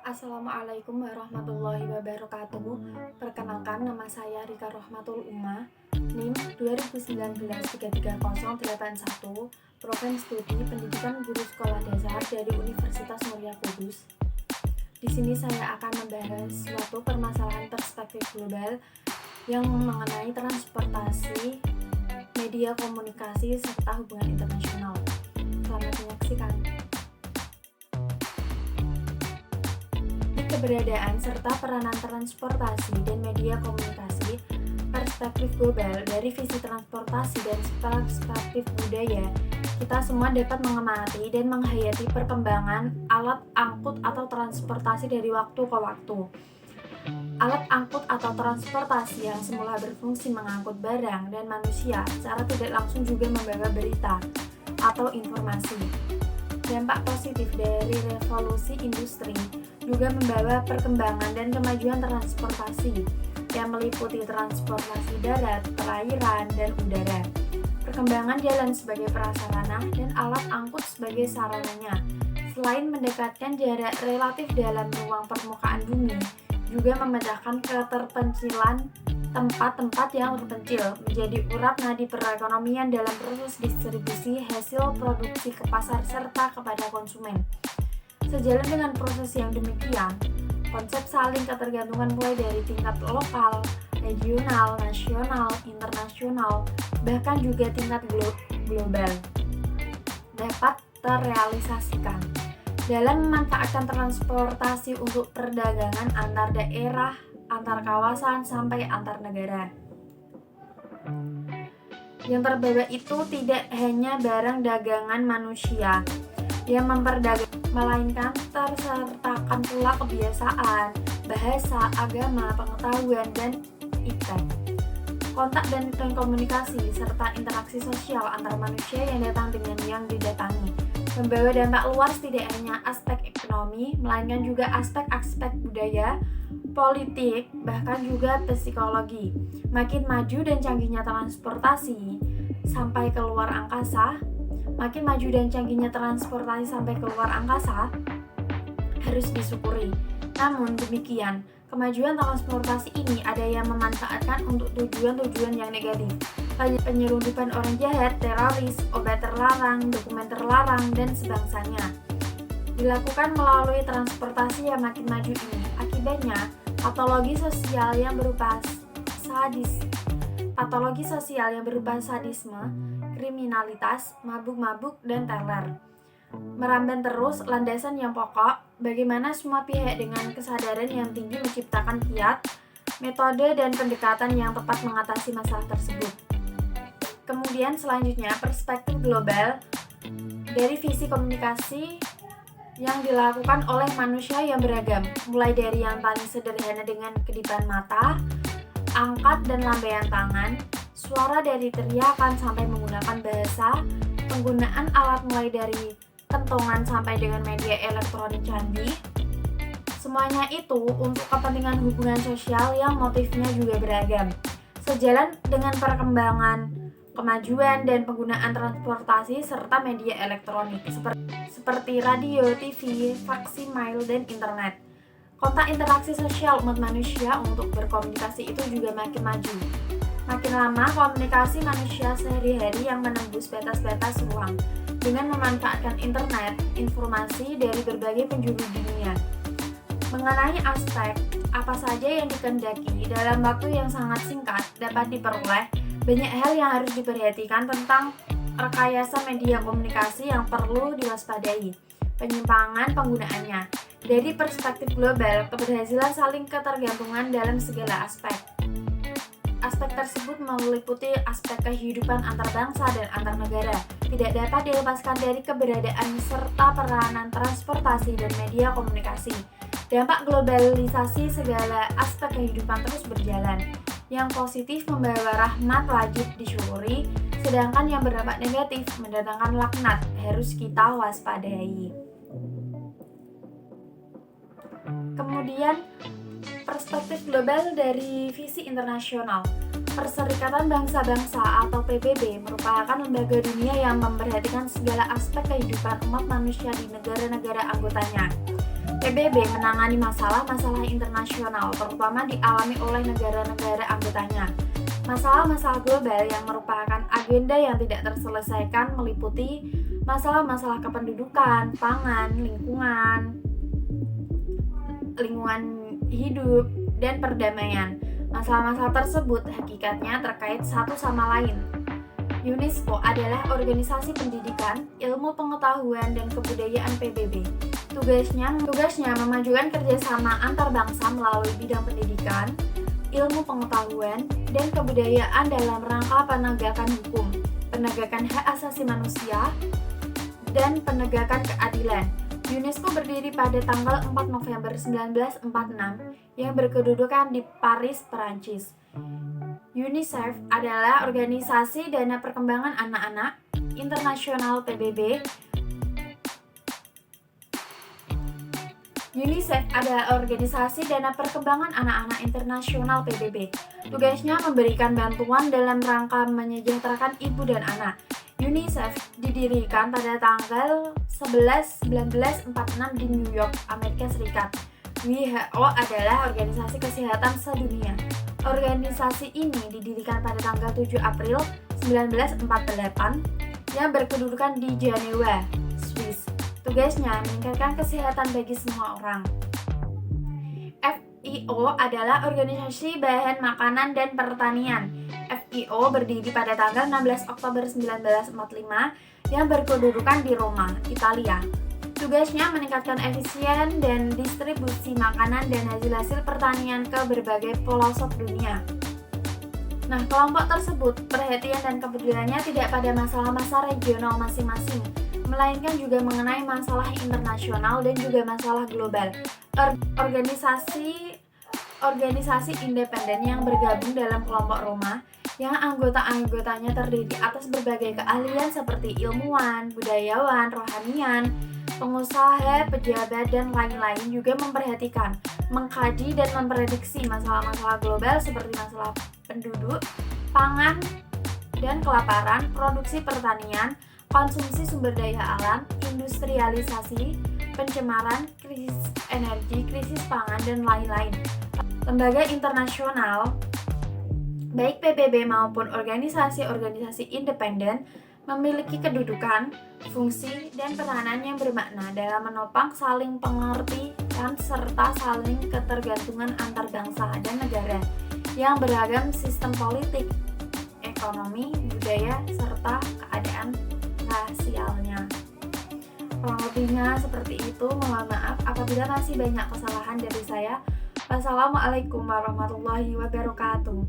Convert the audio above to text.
Assalamualaikum warahmatullahi wabarakatuh. Perkenalkan, nama saya Rika Rohmatul Uma, NIM 2019-33081, Program Studi Pendidikan Guru Sekolah Dasar dari Universitas Mulia Kudus. Di sini saya akan membahas suatu permasalahan perspektif global yang mengenai transportasi, media komunikasi, serta hubungan internasional. Selamat menyaksikan. Keberadaan serta peranan transportasi dan media komunikasi, perspektif global dari visi transportasi dan perspektif budaya, kita semua dapat mengamati dan menghayati perkembangan alat angkut atau transportasi dari waktu ke waktu. Alat angkut atau transportasi yang semula berfungsi mengangkut barang dan manusia secara tidak langsung juga membawa berita atau informasi. Dampak positif dari revolusi industri juga membawa perkembangan dan kemajuan transportasi yang meliputi transportasi darat, perairan, dan udara. Perkembangan jalan sebagai prasarana dan alat angkut sebagai sarananya, selain mendekatkan jarak relatif dalam ruang permukaan bumi, juga memecahkan keterpencilan tempat-tempat yang terpencil menjadi urat nadi perekonomian dalam proses distribusi hasil produksi ke pasar serta kepada konsumen. Sejalan dengan proses yang demikian, konsep saling ketergantungan mulai dari tingkat lokal, regional, nasional, internasional, bahkan juga tingkat global dapat terrealisasikan dalam memanfaatkan transportasi untuk perdagangan antar daerah, antar kawasan, sampai antar negara. Yang terbawa itu tidak hanya barang dagangan manusia yang memperdagangkan, melainkan tersertakan pula kebiasaan, bahasa, agama, pengetahuan, dan iptek, kontak dan komunikasi, serta interaksi sosial antar manusia yang datang dengan yang didatangi, membawa dampak luas tidak hanya aspek ekonomi, melainkan juga aspek-aspek budaya, politik, bahkan juga psikologi. Makin maju dan canggihnya transportasi sampai keluar angkasa, harus disyukuri. Namun demikian, kemajuan transportasi ini ada yang memanfaatkan untuk tujuan-tujuan yang negatif, penyelundupan orang jahat, teroris, obat terlarang, dokumen terlarang, dan sebangsanya dilakukan melalui transportasi yang makin maju ini. Akibatnya, patologi sosial yang berupa sadisme, kriminalitas, mabuk-mabuk, dan teler merambat terus. Landasan yang pokok, bagaimana semua pihak dengan kesadaran yang tinggi menciptakan kiat, metode, dan pendekatan yang tepat mengatasi masalah tersebut. Kemudian selanjutnya, perspektif global dari visi komunikasi yang dilakukan oleh manusia yang beragam, mulai dari yang paling sederhana dengan kedipan mata, angkat dan lambaian tangan, suara dari teriakan sampai menggunakan bahasa, penggunaan alat mulai dari kentongan sampai dengan media elektronik canggih. Semuanya itu untuk kepentingan hubungan sosial yang motifnya juga beragam. Sejalan dengan perkembangan, kemajuan, dan penggunaan transportasi serta media elektronik seperti radio, TV, faksimiles, dan internet. Kontak interaksi sosial umat manusia untuk berkomunikasi itu juga makin maju. Makin lama, komunikasi manusia sehari-hari yang menembus batas-batas ruang dengan memanfaatkan internet, informasi dari berbagai penjuru dunia. Mengenai aspek apa saja yang dikehendaki dalam waktu yang sangat singkat dapat diperoleh, banyak hal yang harus diperhatikan tentang rekayasa media komunikasi yang perlu diwaspadai, penyimpangan penggunaannya. Dari perspektif global, keberhasilan saling ketergantungan dalam segala aspek. Aspek tersebut meliputi aspek kehidupan antar bangsa dan antar negara. Tidak dapat dilepaskan dari keberadaan serta peranan transportasi dan media komunikasi. Dampak globalisasi segala aspek kehidupan terus berjalan. Yang positif membawa rahmat wajib disyukuri, sedangkan yang berdampak negatif mendatangkan laknat harus kita waspadai. Kemudian, perspektif global dari visi internasional. Perserikatan Bangsa-Bangsa atau PBB merupakan lembaga dunia yang memperhatikan segala aspek kehidupan umat manusia di negara-negara anggotanya. PBB menangani masalah-masalah internasional, terutama dialami oleh negara-negara anggotanya. Masalah-masalah global yang merupakan agenda yang tidak terselesaikan meliputi masalah-masalah kependudukan, pangan, lingkungan hidup, dan perdamaian. Masalah-masalah tersebut hakikatnya terkait satu sama lain. UNESCO adalah organisasi pendidikan, ilmu pengetahuan, dan kebudayaan PBB. Tugasnya memajukan kerjasama antar bangsa melalui bidang pendidikan, ilmu pengetahuan, dan kebudayaan dalam rangka penegakan hukum, penegakan hak asasi manusia, dan penegakan keadilan. UNESCO berdiri pada tanggal 4 November 1946 yang berkedudukan di Paris, Perancis. UNICEF adalah organisasi dana perkembangan anak-anak internasional PBB. UNICEF adalah organisasi dana perkembangan anak-anak internasional PBB. Tugasnya memberikan bantuan dalam rangka menyejahterakan ibu dan anak. UNICEF didirikan pada tanggal 11/1946 di New York, Amerika Serikat. WHO adalah organisasi kesehatan sedunia. Organisasi ini didirikan pada tanggal 7 April 1948 yang berkedudukan di Jenewa, Swiss. Tugasnya meningkatkan kesehatan bagi semua orang. FIO adalah organisasi bahan makanan dan pertanian. FIO berdiri pada tanggal 16 Oktober 1945 yang berkedudukan di Roma, Italia. Tugasnya meningkatkan efisien dan distribusi makanan dan hasil-hasil pertanian ke berbagai pelosok dunia. Nah, kelompok tersebut perhatian dan kepeduliannya tidak pada masalah-masalah regional masing-masing, melainkan juga mengenai masalah internasional dan juga masalah global. Organisasi independen yang bergabung dalam kelompok Roma yang anggota-anggotanya terdiri atas berbagai keahlian seperti ilmuwan, budayawan, rohanian, pengusaha, pejabat, dan lain-lain juga memperhatikan, mengkaji, dan memprediksi masalah-masalah global seperti masalah penduduk, pangan, dan kelaparan, produksi pertanian, konsumsi sumber daya alam, industrialisasi, pencemaran, krisis energi, krisis pangan, dan lain-lain. Lembaga internasional, baik PBB maupun organisasi-organisasi independen, memiliki kedudukan, fungsi, dan peranan yang bermakna dalam menopang saling pengertian serta saling ketergantungan antar bangsa dan negara yang beragam sistem politik, ekonomi, budaya, serta keadaan rasialnya. Kurang lebihnya seperti itu, mohon maaf apabila masih banyak kesalahan dari saya. Wassalamualaikum warahmatullahi wabarakatuh.